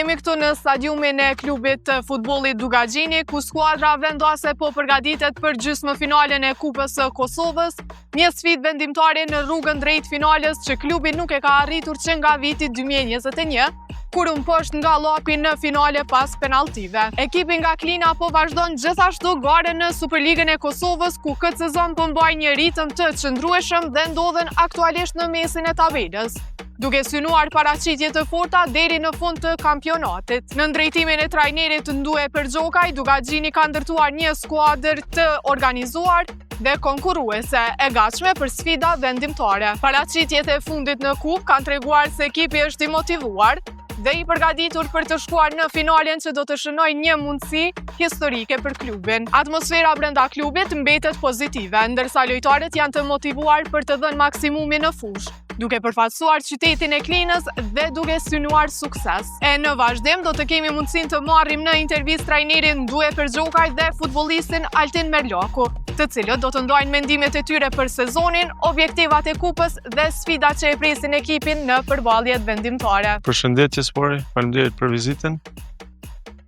Jemi këtu në stadiumin e klubit futbollit Dugagjini, ku skuadra vendose po përgatitet për gjysmëfinalen e Kupës së Kosovës, një sfidë vendimtare në rrugën drejt finales që klubi nuk e ka arritur që nga viti 2021, kur u mposht nga Llapi në finale pas penalltive. Ekipi nga Klina po vazhdon gjithashtu garën në Superligën e Kosovës, ku këtë sezon po mbajnë një ritëm të qëndrueshëm dhe ndodhen aktualisht në mesin e tabelës, duke synuar paraqitje të forta deri në fund të kampionatit. Në drejtimin e trajnerit Nduje Përgjokaj, Dugagjini ka ndërtuar një skuadër të organizuar dhe konkurruese, e gatshme për sfida vendimtare. Paraqitjet e fundit në kupë kanë treguar se ekipi është i motivuar dhe i përgatitur për të shkuar në finalen që do të shënojë një mundësi historike për klubin. Atmosfera brenda klubit mbetet pozitive, ndërsa lojtarët janë të motivuar për të dhënë maksimumin në fushë, duke përfaqësuar qytetin e Klinës dhe duke synuar sukses. E në vazhdim do të kemi mundësinë të marrim në intervistë trajnerin Nduje Përgjokaj dhe futbollistin Altin Merlaku, të cilët do të ndajnë mendimet e tyre për sezonin, objektivat e kupës dhe sfidat që e presin ekipin në përballjet vendimtare. Përshëndetje spori, faleminderit për vizitën.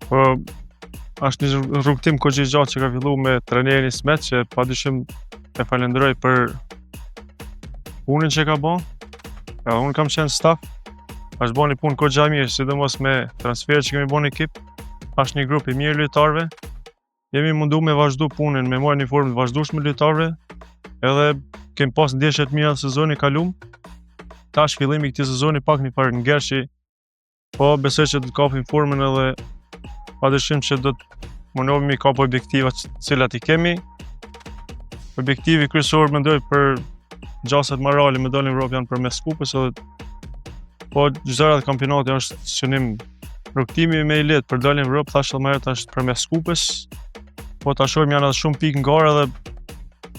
Po është një rrugtim goxhë gjatë që ka filluar me trajnerin Ismet, që padyshim e falenderoj për punën që ka bën. Unë kam qenë staf, është bën një punë goxha mirë, sidomos me transferët që kemi bën në ekip. Është një grup i mirë lojtarëve. Jemi mundu me vazhdu punën, me marrë një formë të vazhdueshme lojtarëve, edhe kemi pas ndeshje të mira në sezonin e kaluar. Tash fillimi i këtij sezoni pak një farë ngershi, po besoj që do të kapim formën edhe padyshim që do të mundohemi kap objektivat të cilat i kemi. Objektivi kryesor mendoj për gjasat morale me dalin Evropë janë përmes kupës, edhe po çdo kampionati është synim rrugtimi me i lehtë për dalin Evropë, thashë më herët është përmes kupës. Po ta shohim janë edhe shumë pikë në garë dhe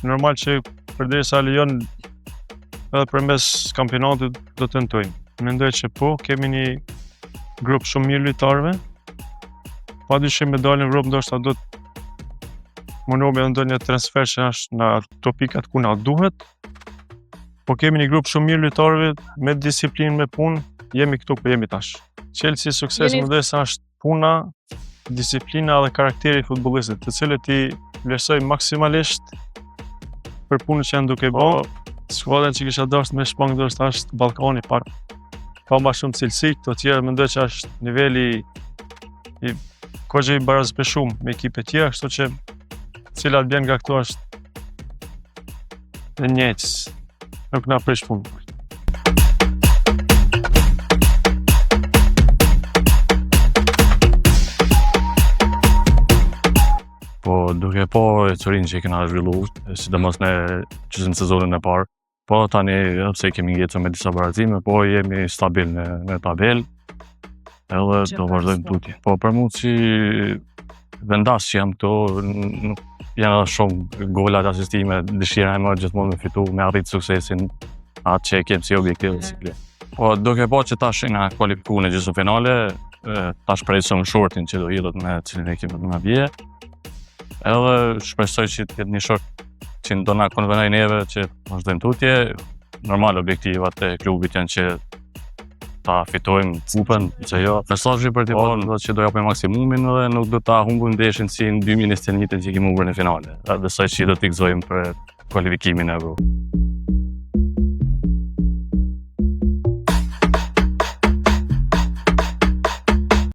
normal që përderisa lejon edhe përmes kampionatit do të tentojmë. Mendoj që po, kemi një grup shumë mirë lojtarëve. Padyshim me dalin Evropë ndoshta do të mundohemi edhe ndonjë transfer që është në ato pikat ku na duhet. Po kemi një grup shumë mirë lojtarëve me disiplinë, me punë, jemi këtu ku jemi tash. Çelësi sukses mendoj se është puna, disiplina dhe karakteri i futbollistit, të cilët i vlerësoj maksimalisht për punën që janë duke bërë. Skuadra që kisha dashur me shpang ndoshta është Ballkani pak. Ka më shumë cilësi, të tjerë mendoj që është niveli i goxhë i barazpeshum me ekipe të tjera, kështu që cilat vjen nga këtu është në njëjtës, nuk na prish punë. Po duke po e çorinë që kena zhvilluar, sidomos në sezonin e parë. Po tani pse kemi ngjetur me disa barazime, po jemi stabil në tabelë. Edhe do vazhdojmë tutje. Po për mua si vendas që jam këtu, nuk janë edhe shumë golat, asistime, dëshira e marrë gjithmonë me fitu, me arrit suksesin atë që e kem si objektiv si klub. Po duke po që tash na kualifikuar në gjysmëfinale, tash presim shortin që do hidhet me cilin ekip do na vije. Edhe shpresoj që të jetë një short që do na konvenoj neve që vazhdojmë tutje. Normal objektivat e klubit janë që ta fitojmë kupën, që jo. Mesazhi për tipon do që do japim maksimumin dhe nuk do ta humbim ndeshjen si në 2021 që kemi humbur në finale. Besoj që do t'i gëzojmë për kualifikimin e Evropës.